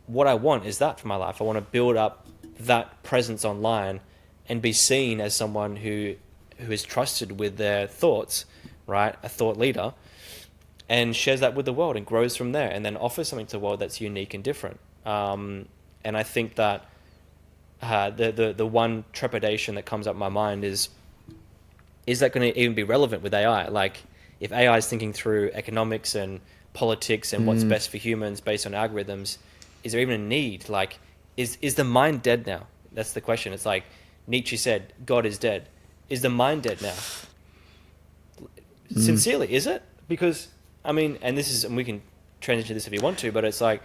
what I want is that for my life. I want to build up that presence online and be seen as someone who is trusted with their thoughts, right? A thought leader, and shares that with the world and grows from there, and then offers something to the world that's unique and different. And I think that the one trepidation that comes up in my mind is that going to even be relevant with AI? Like, if AI is thinking through economics and politics and what's best for humans based on algorithms, is there even a need? Like, is the mind dead now? That's the question. It's like Nietzsche said, God is dead. Is the mind dead now? Sincerely, is it? Because, I mean, and this is, and we can transition to this if you want to, but it's like,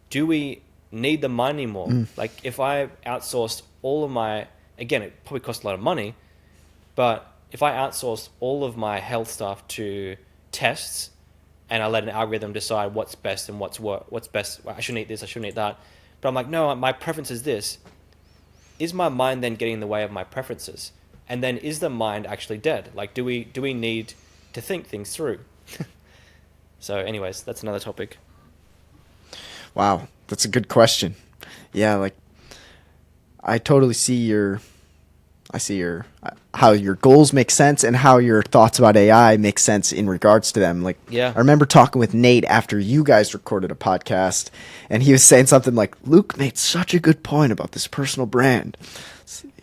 do we need the mind anymore? Like, if I outsourced all of my, again, it probably costs a lot of money, but if I outsourced all of my health stuff to tests and I let an algorithm decide what's best and what's best, well, I shouldn't eat this, I shouldn't eat that, but I'm like, no, my preference is this. Is my mind then getting in the way of my preferences? And then is the mind actually dead? Like, do we need to think things through? So, anyways, that's another topic. Wow, that's a good question. Yeah, like I totally see your how your goals make sense and how your thoughts about AI make sense in regards to them. Like, Yeah. I remember talking with Nate after you guys recorded a podcast, and he was saying something like, Luke made such a good point about this personal brand.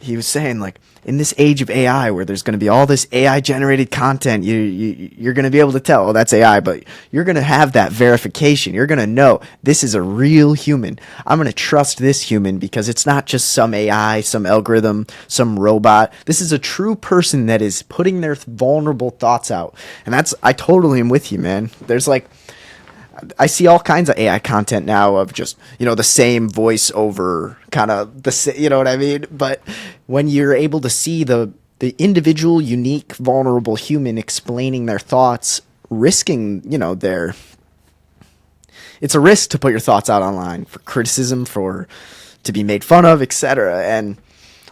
He was saying, like, in this age of AI where there's going to be all this AI generated content, you're going to be able to tell, oh, that's AI, but you're going to have that verification. You're going to know this is a real human. I'm going to trust this human because it's not just some AI, some algorithm, some robot. This is a true person that is putting their vulnerable thoughts out. And I totally am with you, man. There's like, I see all kinds of AI content now of just, the same voiceover kind of you know what I mean? But when you're able to see the individual, unique, vulnerable human explaining their thoughts, risking, it's a risk to put your thoughts out online for criticism, for to be made fun of, etc. And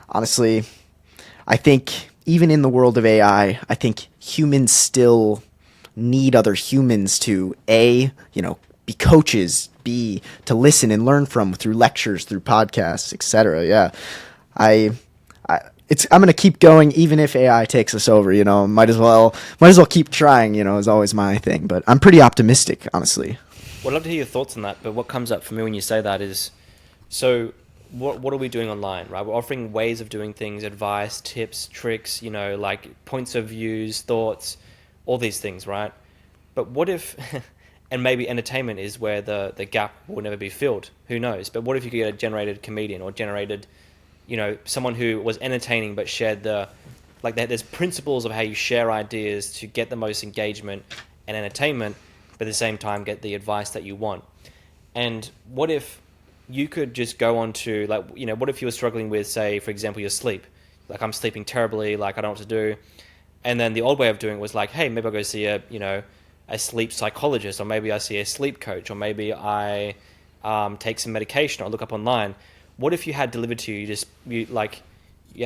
honestly, I think even in the world of AI, I think humans still need other humans to be coaches, B, to listen and learn from through lectures, through podcasts, etc. Yeah, I I'm gonna keep going even if AI takes us over. Might as well keep trying. Is always my thing. But I'm pretty optimistic, honestly. Well, I'd love to hear your thoughts on that, but what comes up for me when you say that is, so what are we doing online, right? We're offering ways of doing things, advice, tips, tricks, like points of views, thoughts, all these things, right? But what if, and maybe entertainment is where the gap will never be filled, who knows? But what if you could get a generated comedian or generated, someone who was entertaining but shared there's principles of how you share ideas to get the most engagement and entertainment, but at the same time get the advice that you want. And what if you could just go on to, what if you were struggling with, say, for example, your sleep? Like, I'm sleeping terribly, like, I don't know what to do. And then the old way of doing it was like, hey, maybe I'll go see a sleep psychologist, or maybe I see a sleep coach, or maybe I take some medication or look up online. What if you had delivered to you, you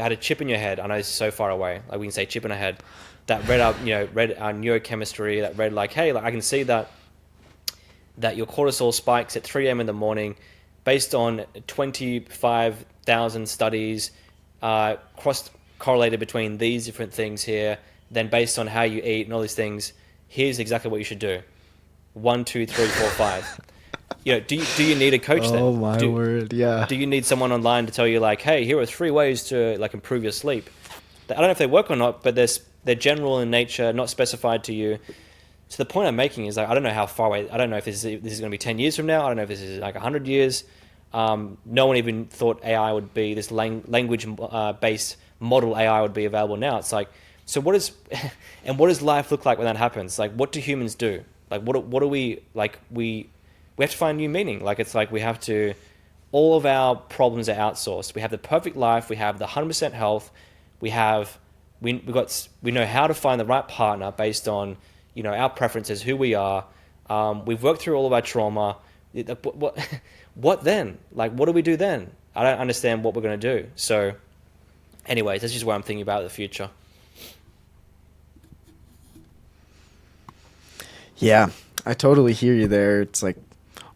had a chip in your head? I know it's so far away. Like, we can say chip in our head that read our neurochemistry, that read like, hey, like, I can see that your cortisol spikes at 3 a.m. in the morning based on 25,000 studies, cross-correlated between these different things here, then based on how you eat and all these things, here's exactly what you should do. 1, 2, 3, 4, 5. Do you need a coach then? Oh my word, yeah. Do you need someone online to tell you, like, hey, here are 3 ways to, like, improve your sleep? I don't know if they work or not, but they're general in nature, not specified to you. So the point I'm making is, like, I don't know how far away. I don't know if this is going to be 10 years from now. I don't know if this is like 100 years. No one even thought AI would be this language-based model. AI would be available now. It's like, so what does life look like when that happens? Like, what do humans do? Like, what do we, like, we have to find new meaning. Like, it's like we have to, all of our problems are outsourced. We have the perfect life. We have the 100% health. We know how to find the right partner based on, our preferences, who we are. We've worked through all of our trauma. What then? Like, what do we do then? I don't understand what we're going to do. So anyways, that's just what I'm thinking about the future. Yeah, I totally hear you there. It's like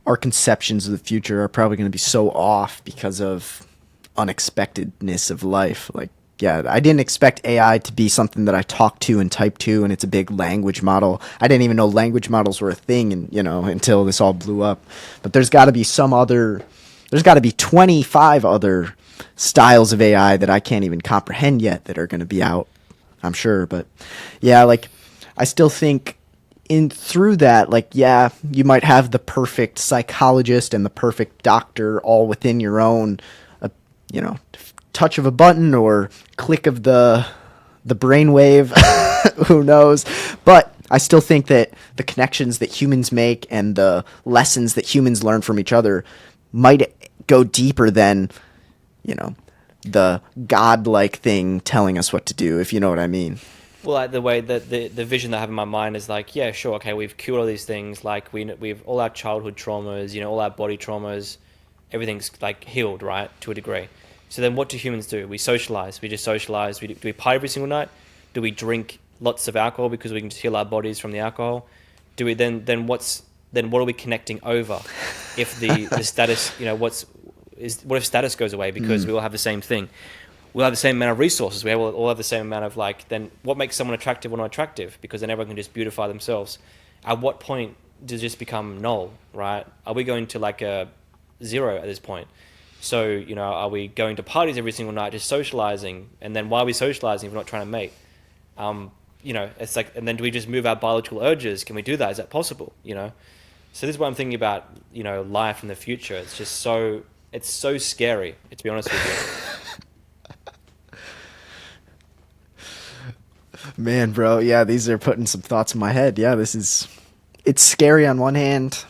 our conceptions of the future are probably going to be so off because of unexpectedness of life. Like, yeah, I didn't expect AI to be something that I talk to and type to, and it's a big language model. I didn't even know language models were a thing, and until this all blew up. But there's got to be there's got to be 25 other styles of AI that I can't even comprehend yet that are going to be out, I'm sure. But yeah, like, I still think in through that, like, yeah, you might have the perfect psychologist and the perfect doctor all within your own, you know, touch of a button or click of the brainwave. Who knows? But I still think that the connections that humans make and the lessons that humans learn from each other might go deeper than, the godlike thing telling us what to do, if you know what I mean. Well, like the way that the vision that I have in my mind is like, yeah, sure, okay, we've cured all these things, like we've all our childhood traumas, all our body traumas, everything's like healed, right, to a degree. So then what do humans do? We socialize. We just socialize. Do we party every single night? Do we drink lots of alcohol because we can just heal our bodies from the alcohol? Do we then what are we connecting over? If the status, what if status goes away because we all have the same thing? We'll have the same amount of resources. We all have the same amount of then what makes someone attractive or not attractive? Because then everyone can just beautify themselves. At what point does it just become null, right? Are we going to like a zero at this point? So, are we going to parties every single night, just socializing? And then why are we socializing if we're not trying to mate? It's like, and then do we just move our biological urges? Can we do that? Is that possible? So this is what I'm thinking about, life in the future. It's just it's so scary, to be honest with you. Man, bro, yeah, these are putting some thoughts in my head. Yeah, it's scary on one hand.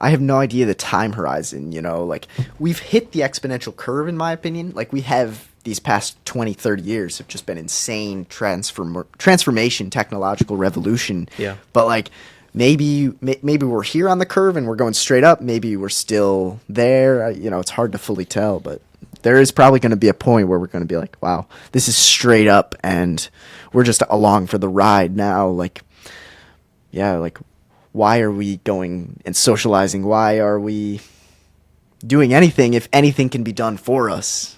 I have no idea the time horizon, like, we've hit the exponential curve, in my opinion. Like, we have these past 20, 30 years have just been insane transformation, technological revolution. Yeah. But like, maybe we're here on the curve and we're going straight up. Maybe we're still there. It's hard to fully tell, but there is probably going to be a point where we're going to be like, wow, this is straight up and we're just along for the ride now. Like, yeah, like, why are we going and socializing? Why are we doing anything if anything can be done for us?